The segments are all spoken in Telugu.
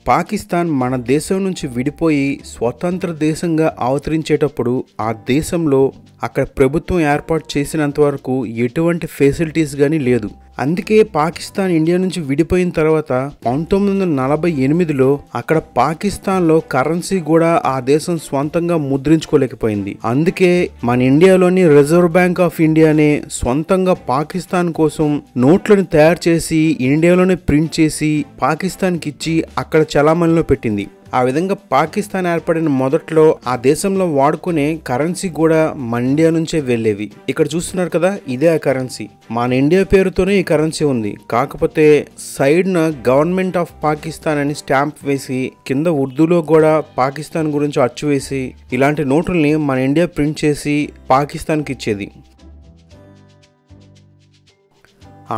పాకిస్తాన్ మన దేశం నుంచి విడిపోయి స్వతంత్ర దేశంగా అవతరించేటప్పుడు ఆ దేశంలో అక్కడ ప్రభుత్వం ఏర్పాటు చేసినంత వరకు ఎటువంటి ఫెసిలిటీస్ కానీ లేదు. అందుకే పాకిస్తాన్ ఇండియా నుంచి విడిపోయిన తర్వాత 1948లో అక్కడ పాకిస్తాన్లో కరెన్సీ కూడా ఆ దేశం స్వంతంగా ముద్రించుకోలేకపోయింది. అందుకే మన ఇండియాలోని రిజర్వ్ బ్యాంక్ ఆఫ్ ఇండియానే స్వంతంగా పాకిస్తాన్ కోసం నోట్లను తయారు చేసి ఇండియాలోనే ప్రింట్ చేసి పాకిస్తాన్కి ఇచ్చి అక్కడ చలామణిలో పెట్టింది. ఆ విధంగా పాకిస్తాన్ ఏర్పడిన మొదట్లో ఆ దేశంలో వాడుకునే కరెన్సీ కూడా మన ఇండియా నుంచే వెళ్ళేవి. ఇక్కడ చూస్తున్నారు కదా, ఇదే ఆ కరెన్సీ. మన ఇండియా పేరుతోనే ఈ కరెన్సీ ఉంది. కాకపోతే సైడ్న గవర్నమెంట్ ఆఫ్ పాకిస్తాన్ అని స్టాంప్ వేసి కింద ఉర్దూలో కూడా పాకిస్తాన్ గురించి అచ్చు వేసి ఇలాంటి నోటుల్ని మన ఇండియా ప్రింట్ చేసి పాకిస్తాన్కి ఇచ్చేది.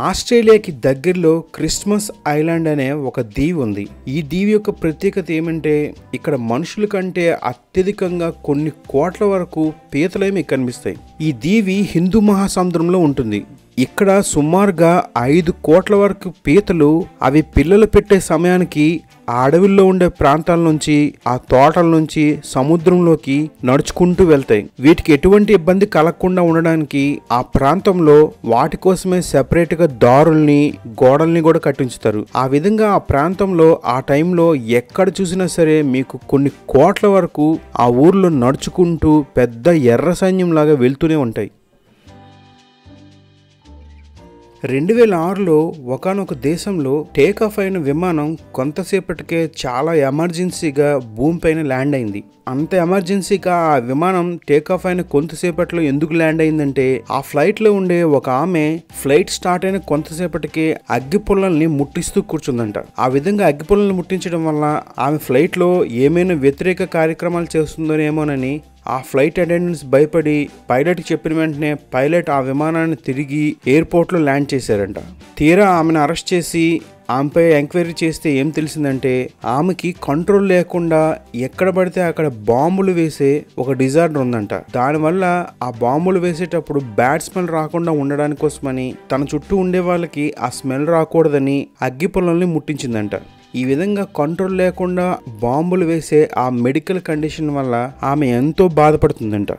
ఆస్ట్రేలియాకి దగ్గరలో క్రిస్మస్ ఐలాండ్ అనే ఒక దీవి ఉంది. ఈ దీవి యొక్క ప్రత్యేకత ఏమంటే ఇక్కడ మనుషుల కంటే అత్యధికంగా కొన్ని కోట్ల వరకు పీతలేమి కనిపిస్తాయి. ఈ దీవి హిందూ మహాసముద్రంలో ఉంటుంది. ఇక్కడ సుమారుగా 5 కోట్ల వరకు పీతలు అవి పిల్లలు పెట్టే సమయానికి ఆ అడవుల్లో ఉండే ప్రాంతాల నుంచి ఆ తోటల నుంచి సముద్రంలోకి నడుచుకుంటూ వెళ్తాయి. వీటికి ఎటువంటి ఇబ్బంది కలగకుండా ఉండడానికి ఆ ప్రాంతంలో వాటి కోసమే సెపరేట్ గా దారుల్ని గోడల్ని కూడా కట్టించుతారు. ఆ విధంగా ఆ ప్రాంతంలో ఆ టైంలో ఎక్కడ చూసినా సరే మీకు కొన్ని కోట్ల వరకు ఆ ఊర్లో నడుచుకుంటూ పెద్ద ఎర్ర సైన్యం లాగా వెళ్తూనే ఉంటాయి. 2006లో ఒకానొక దేశంలో టేక్ ఆఫ్ అయిన విమానం కొంతసేపటికే చాలా ఎమర్జెన్సీగా భూమిపైన ల్యాండ్ అయింది. అంత ఎమర్జెన్సీగా ఆ విమానం టేక్ ఆఫ్ అయిన కొంతసేపట్లో ఎందుకు ల్యాండ్ అయిందంటే ఆ ఫ్లైట్ లో ఉండే ఒక ఆమె ఫ్లైట్ స్టార్ట్ అయిన కొంతసేపటికే అగ్గి పుల్లల్ని ముట్టిస్తూ కూర్చుందంట. ఆ విధంగా అగ్గి పుల్లల్ని ముట్టించడం వల్ల ఆమె ఫ్లైట్ లో ఏమైనా వ్యతిరేక కార్యక్రమాలు చేస్తుందోనేమోనని ఆ ఫ్లైట్ అటెండెంట్స్ భయపడి పైలట్ చెప్పిన వెంటనే పైలట్ ఆ విమానాన్ని తిరిగి ఎయిర్పోర్ట్లో ల్యాండ్ చేశారంట. తీరా ఆమెను అరెస్ట్ చేసి ఆమెపై ఎంక్వైరీ చేస్తే ఏం తెలిసిందంటే ఆమెకి కంట్రోల్ లేకుండా ఎక్కడ పడితే అక్కడ బాంబులు వేసే ఒక డిజార్డర్ ఉందంట. దానివల్ల ఆ బాంబులు వేసేటప్పుడు బ్యాడ్ స్మెల్ రాకుండా ఉండడానికి కోసమని తన చుట్టూ ఉండే వాళ్ళకి ఆ స్మెల్ రాకూడదని అగ్గి పుల్లల్ని ముట్టించిందంట. ఈ విధంగా కంట్రోల్ లేకుండా బాంబులు వేసే ఆ మెడికల్ కండిషన్ వల్ల ఆమె ఎంతో బాధపడుతుందంట.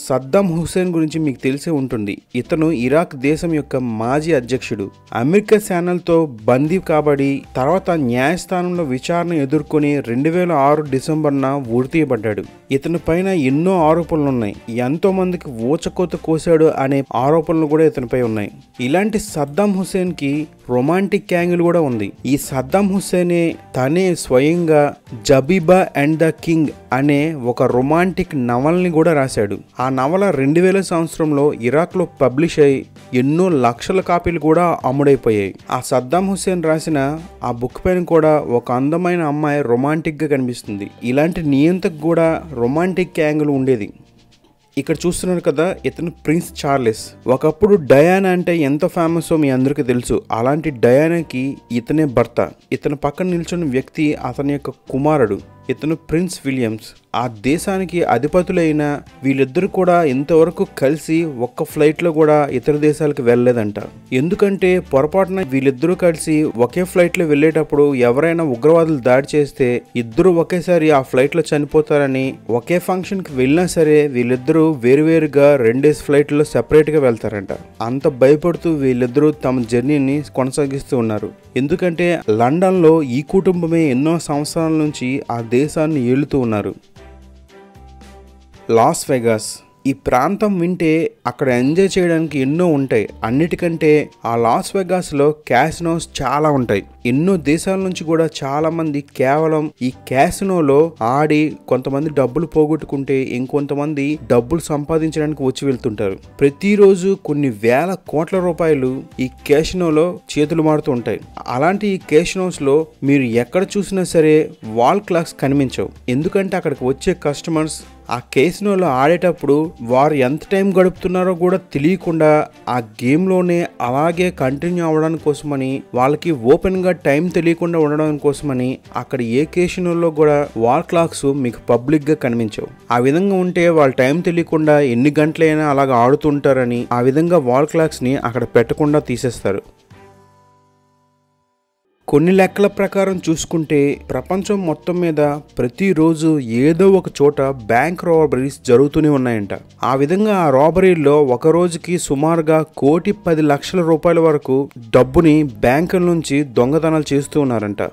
సద్దాం హుస్సేన్ గురించి మీకు తెలిసే ఉంటుంది. ఇతను ఇరాక్ దేశం యొక్క మాజీ అధ్యక్షుడు. అమెరికా సేనలతో బందీ కాబడి తర్వాత న్యాయస్థానంలో విచారణ ఎదుర్కొని 2006 డిసెంబర్న ఉరితీయబడ్డాడు. ఇతని పైన ఎన్నో ఆరోపణలు ఉన్నాయి. ఎంతో మందికి ఊచకోత కోసాడు అనే ఆరోపణలు కూడా ఇతనిపై ఉన్నాయి. ఇలాంటి సద్దాం హుస్సేన్ కి రొమాంటిక్ యాంగిల్ కూడా ఉంది. ఈ సద్దాం హుస్సేనే తనే స్వయంగా జబీబా అండ్ ద కింగ్ అనే ఒక రొమాంటిక్ నవల్ని కూడా రాశాడు. ఆ నవల 2000 సంవత్సరంలో ఇరాక్ లో పబ్లిష్ అయ్యి ఎన్నో లక్షల కాపీలు కూడా అమ్ముడైపోయాయి. ఆ సద్దాం హుస్సేన్ రాసిన ఆ బుక్ పైన కూడా ఒక అందమైన అమ్మాయి రొమాంటిక్ గా కనిపిస్తుంది. ఇలాంటి నియంతకు కూడా రొమాంటిక్ యాంగిల్ ఉండేది. ఇక్కడ చూస్తున్నారు కదా, ఇతను ప్రిన్స్ చార్లెస్. ఒకప్పుడు డయానా అంటే ఎంత ఫేమస్ మీ అందరికీ తెలుసు. అలాంటి డయానాకి ఇతనే భర్త. ఇతని పక్కన నిల్చున్న వ్యక్తి అతని యొక్క కుమారుడు. ఇతను ప్రిన్స్ విలియమ్స్. ఆ దేశానికి అధిపతులైన వీళ్ళిద్దరు కూడా ఇంతవరకు కలిసి ఒక్క ఫ్లైట్ లో కూడా ఇతర దేశాలకు వెళ్ళలేదంట. ఎందుకంటే పొరపాటున వీళ్ళిద్దరూ కలిసి ఒకే ఫ్లైట్ లో వెళ్ళేటప్పుడు ఎవరైనా ఉగ్రవాదులు దాడి చేస్తే ఇద్దరు ఒకేసారి ఆ ఫ్లైట్ లో చనిపోతారని ఒకే ఫంక్షన్ కి వెళ్ళినా సరే వీళ్ళిద్దరూ వేరువేరుగా 2 ఫ్లైట్ లో సెపరేట్ గా వెళ్తారంట. అంత భయపడుతూ వీళ్ళిద్దరూ తమ జర్నీని కొనసాగిస్తూ ఉన్నారు. ఎందుకంటే లండన్ లో ఈ కుటుంబమే ఎన్నో సంవత్సరాల నుంచి ఆ దేశాన్ని ఏలుతూ ఉన్నారు. Las Vegas. ఈ ప్రాంతం వింటే అక్కడ ఎంజాయ్ చేయడానికి ఎన్నో ఉంటాయి. అన్నిటికంటే ఆ లాస్ వెగాస్ లో క్యాసినోస్ చాలా ఉంటాయి. ఎన్నో దేశాల నుంచి కూడా చాలా మంది కేవలం ఈ క్యాసినోలో ఆడి కొంతమంది డబ్బులు పోగొట్టుకుంటే ఇంకొంతమంది డబ్బులు సంపాదించడానికి వచ్చి వెళ్తుంటారు. ప్రతిరోజు కొన్ని వేల కోట్ల రూపాయలు ఈ క్యాసినోలో చేతులు మారుతూ ఉంటాయి. అలాంటి ఈ క్యాసినోస్ లో మీరు ఎక్కడ చూసినా సరే వాల్ క్లాక్స్ కనిపించవు. ఎందుకంటే అక్కడికి వచ్చే కస్టమర్స్ ఆ క్యాసినోలో ఆడేటప్పుడు వారు ఎంత టైం గడుపుతున్నారో కూడా తెలియకుండా ఆ గేమ్లోనే అలాగే కంటిన్యూ అవ్వడానికి కోసమని వాళ్ళకి ఓపెన్గా టైం తెలియకుండా ఉండడం కోసమని అక్కడ ఏ క్యాసినోలో కూడా వాల్ క్లాక్స్ మీకు పబ్లిక్గా కనిపించవు. ఆ విధంగా ఉంటే వాళ్ళ టైం తెలియకుండా ఎన్ని గంటలైనా అలాగ ఆడుతుంటారని ఆ విధంగా వాల్ క్లాక్స్ని అక్కడ పెట్టకుండా తీసేస్తారు. కొన్ని లెక్కల ప్రకారం చూసుకుంటే ప్రపంచం మొత్తం మీద ప్రతిరోజు ఏదో ఒక చోట బ్యాంక్ రాబరీస్ జరుగుతూనే ఉన్నాయంట. ఆ విధంగా ఆ రాబరీల్లో ఒక రోజుకి సుమారుగా 1,10,00,000 రూపాయల వరకు డబ్బుని బ్యాంకుల నుంచి దొంగతనాలు చేస్తూ ఉన్నారంట.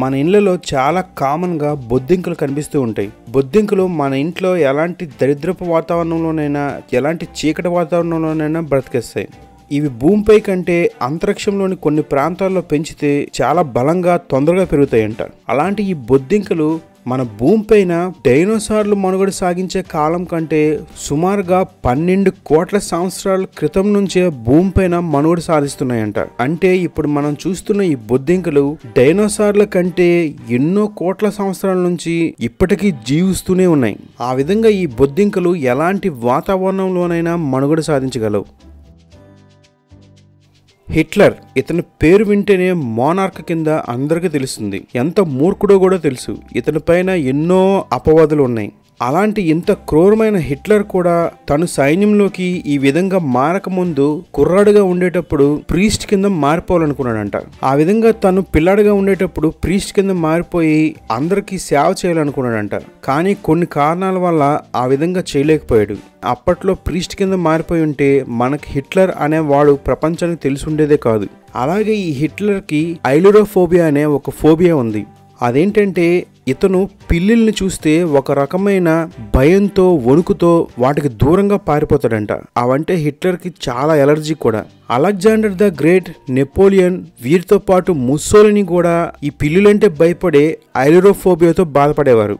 మన ఇళ్లలో చాలా కామన్గా బొద్దింకలు కనిపిస్తూ ఉంటాయి. బొద్దింకలు మన ఇంట్లో ఎలాంటి దరిద్రపు వాతావరణంలోనైనా ఎలాంటి చీకటి వాతావరణంలోనైనా బ్రతికేస్తాయి. ఇవి భూమిపై కంటే అంతరిక్షంలోని కొన్ని ప్రాంతాల్లో పెంచితే చాలా బలంగా తొందరగా పెరుగుతాయంట. అలాంటి ఈ బొద్దింకలు మన భూమిపైన డైనోసార్లు మనుగడ సాగించే కాలం కంటే సుమారుగా 12 కోట్ల సంవత్సరాల క్రితం నుంచే భూమిపైన మనుగడ సాధిస్తున్నాయంట. అంటే ఇప్పుడు మనం చూస్తున్న ఈ బొద్దింకలు డైనోసార్ల కంటే ఎన్నో కోట్ల సంవత్సరాల నుంచి ఇప్పటికీ జీవిస్తూనే ఉన్నాయి. ఆ విధంగా ఈ బొద్దింకలు ఎలాంటి వాతావరణంలోనైనా మనుగడ సాధించగలవు. హిట్లర్, ఇతని పేరు వింటేనే మోనార్క్ కింద అందరికీ తెలుస్తుంది. ఎంత మూర్ఖుడో కూడా తెలుసు. ఇతని పైన ఎన్నో అపవాదులు ఉన్నాయి. అలాంటి ఇంత క్రూరమైన హిట్లర్ కూడా తను సైన్యంలోకి ఈ విధంగా మారకముందు కుర్రాడుగా ఉండేటప్పుడు ప్రీస్ట్ కింద మారిపోవాలనుకున్నాడంట. ఆ విధంగా తను పిల్లాడుగా ఉండేటప్పుడు ప్రీస్ట్ కింద మారిపోయి అందరికీ సేవ చేయాలనుకున్నాడంట. కానీ కొన్ని కారణాల వల్ల ఆ విధంగా చేయలేకపోయాడు. అప్పట్లో ప్రీస్ట్ కింద మారిపోయి ఉంటే మనకి హిట్లర్ అనేవాడు ప్రపంచానికి తెలిసి ఉండేదే కాదు. అలాగే ఈ హిట్లర్కి ఐలురోఫోబియా అనే ఒక ఫోబియా ఉంది. అదేంటంటే ఇతను పిల్లిల్ని చూస్తే ఒక రకమైన భయంతో వణుకుతో వాటికి దూరంగా పారిపోతాడంట. అవంటే హిట్లర్కి చాలా ఎలర్జీ కూడా. అలెగ్జాండర్ ద గ్రేట్, నెపోలియన్, వీరితో పాటు ముస్సోలిని కూడా ఈ పిల్లులంటే భయపడే ఐలురోఫోబియాతో బాధపడేవారు.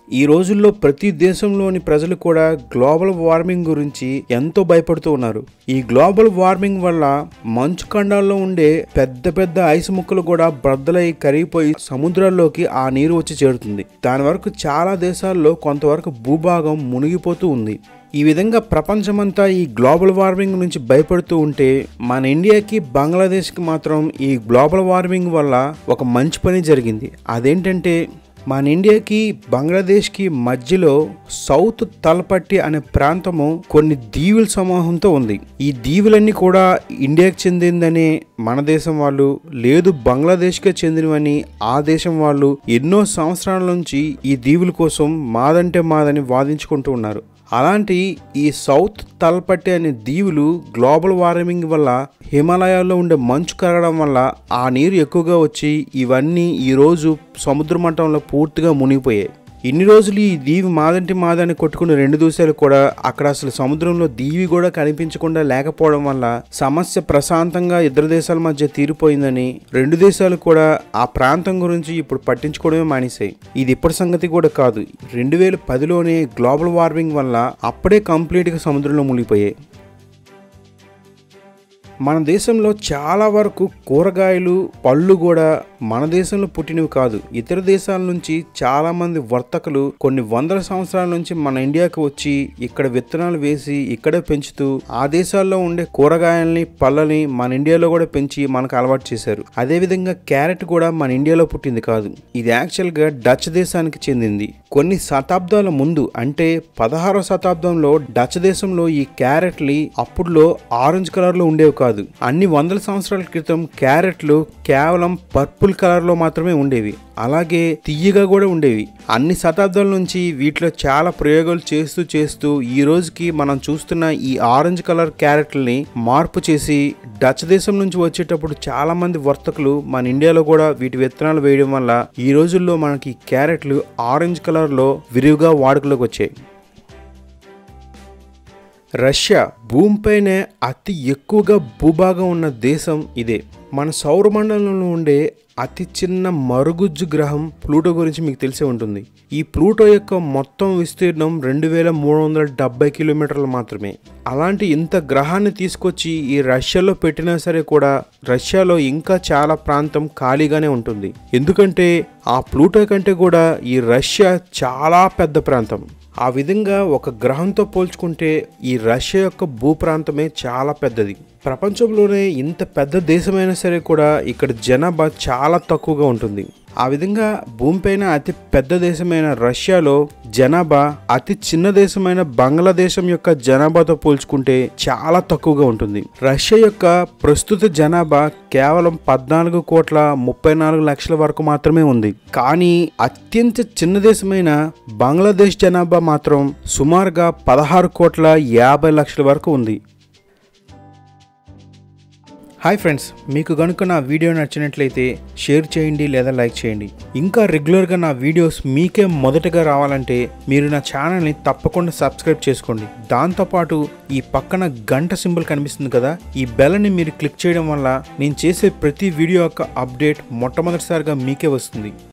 ఈ రోజుల్లో ప్రతి దేశంలోని ప్రజలు కూడా గ్లోబల్ వార్మింగ్ గురించి ఎంతో భయపడుతూ ఉన్నారు. ఈ గ్లోబల్ వార్మింగ్ వల్ల మంచు ఖండాల్లో ఉండే పెద్ద పెద్ద ఐస్ ముక్కలు కూడా బ్రద్దలై కరిగిపోయి సముద్రాల్లోకి ఆ నీరు వచ్చి చేరుతుంది. దాని వరకు చాలా దేశాల్లో కొంతవరకు భూభాగం మునిగిపోతూ ఉంది. ఈ విధంగా ప్రపంచమంతా ఈ గ్లోబల్ వార్మింగ్ నుంచి భయపడుతూ ఉంటే మన ఇండియాకి, బంగ్లాదేశ్కి మాత్రం ఈ గ్లోబల్ వార్మింగ్ వల్ల ఒక మంచి పని జరిగింది. అదేంటంటే మన ఇండియాకి, బంగ్లాదేశ్కి మధ్యలో సౌత్ తలపట్టి అనే ప్రాంతము కొన్ని దీవుల సమూహంతో ఉంది. ఈ దీవులన్నీ కూడా ఇండియాకి చెందిందని మన దేశం వాళ్ళు, లేదు బంగ్లాదేశ్కే చెందినవని ఆ దేశం వాళ్ళు ఎన్నో సంవత్సరాల నుంచి ఈ దీవుల కోసం మాదంటే మాదని వాదించుకుంటూ ఉన్నారు. అలాంటి ఈ సౌత్ తలపట్టి అనే దీవులు గ్లోబల్ వార్మింగ్ వల్ల హిమాలయాల్లో ఉండే మంచు కరగడం వల్ల ఆ నీరు ఎక్కువగా వచ్చి ఇవన్నీ ఈరోజు సముద్ర మట్టంలో పూర్తిగా మునిగిపోయాయి. ఇన్ని రోజులు ఈ దీవి మాదంటే మాదని కొట్టుకున్న 2 దేశాలు కూడా అక్కడ అసలు సముద్రంలో దీవి కూడా కనిపించకుండా లేకపోవడం వల్ల సమస్య ప్రశాంతంగా ఇద్దరు దేశాల మధ్య తీరిపోయిందని 2 దేశాలు కూడా ఆ ప్రాంతం గురించి ఇప్పుడు పట్టించుకోవడమే మానేశాయి. ఇది ఇప్పటి సంగతి కూడా కాదు. 2010లోనే గ్లోబల్ వార్మింగ్ వల్ల అప్పుడే కంప్లీట్గా సముద్రంలో మునిగిపోయాయి. మన దేశంలో చాలా వరకు కూరగాయలు, పళ్ళు కూడా మన దేశంలో పుట్టినవి కాదు. ఇతర దేశాల నుంచి చాలా మంది వర్తకులు కొన్ని వందల సంవత్సరాల నుంచి మన ఇండియాకి వచ్చి ఇక్కడ విత్తనాలు వేసి ఇక్కడే పెంచుతూ ఆ దేశాల్లో ఉండే కూరగాయల్ని, పళ్ళని మన ఇండియాలో కూడా పెంచి మనకు అలవాటు చేశారు. అదేవిధంగా క్యారెట్ కూడా మన ఇండియాలో పుట్టింది కాదు. ఇది యాక్చువల్గా డచ్ దేశానికి చెందింది. కొన్ని శతాబ్దాల ముందు అంటే 16వ శతాబ్దంలో డచ్ దేశంలో ఈ క్యారెట్లు అప్పుడులో ఆరెంజ్ కలర్లో ఉండేవి కాదు. అన్ని వందల సంవత్సరాల క్రితం క్యారెట్లు కేవలం పర్పుల్ కలర్లో మాత్రమే ఉండేవి. అలాగే తియ్యగా కూడా ఉండేవి. అన్ని శతాబ్దాల నుంచి వీటిలో చాలా ప్రయోగాలు చేస్తూ ఈ రోజుకి మనం చూస్తున్న ఈ ఆరెంజ్ కలర్ క్యారెట్లని మార్పు చేసి డచ్ దేశం నుంచి వచ్చేటప్పుడు చాలా మంది వర్తకులు మన ఇండియాలో కూడా వీటి విత్తనాలు వేయడం వల్ల ఈ రోజుల్లో మనకి క్యారెట్లు ఆరెంజ్ కలర్లో విరివిగా వాడుకలోకి వచ్చాయి. రష్యా భూమిపైనే అతి ఎక్కువగా భూభాగం ఉన్న దేశం ఇదే. మన సౌరమండలంలో ఉండే అతి చిన్న మరుగుజ్జు గ్రహం ప్లూటో గురించి మీకు తెలిసే ఉంటుంది. ఈ ప్లూటో యొక్క మొత్తం విస్తీర్ణం 2370 కిలోమీటర్లు మాత్రమే. అలాంటి ఇంత గ్రహాన్ని తీసుకొచ్చి ఈ రష్యాలో పెట్టినా సరే కూడా రష్యాలో ఇంకా చాలా ప్రాంతం ఖాళీగానే ఉంటుంది. ఎందుకంటే ఆ ప్లూటో కంటే కూడా ఈ రష్యా చాలా పెద్ద ప్రాంతం. ఆ విధంగా ఒక గ్రహంతో పోల్చుకుంటే ఈ రష్యా యొక్క భూప్రాంతమే చాలా పెద్దది. ప్రపంచంలోనే ఇంత పెద్ద దేశమైనా సరే కూడా ఇక్కడ జనాభా చాలా తక్కువగా ఉంటుంది. ఆ విధంగా భూమిపైన అతి పెద్ద దేశమైన రష్యాలో జనాభా అతి చిన్న దేశమైన బంగ్లాదేశం యొక్క జనాభాతో పోల్చుకుంటే చాలా తక్కువగా ఉంటుంది. రష్యా యొక్క ప్రస్తుత జనాభా కేవలం 14,34,00,000 వరకు మాత్రమే ఉంది. కానీ అత్యంత చిన్న దేశమైన బంగ్లాదేశ్ జనాభా మాత్రం సుమారుగా 16,50,00,000 వరకు ఉంది. హాయ్ ఫ్రెండ్స్, మీకు కనుక నా వీడియో నచ్చినట్లయితే షేర్ చేయండి లేదా లైక్ చేయండి. ఇంకా రెగ్యులర్గా నా వీడియోస్ మీకే మొదటగా రావాలంటే మీరు నా ఛానల్ని తప్పకుండా సబ్స్క్రైబ్ చేసుకోండి. దాంతోపాటు ఈ పక్కన గంట సింబల్ కనిపిస్తుంది కదా, ఈ బెల్ని మీరు క్లిక్ చేయడం వల్ల నేను చేసే ప్రతి వీడియో యొక్క అప్డేట్ మొట్టమొదటిసారిగా మీకే వస్తుంది.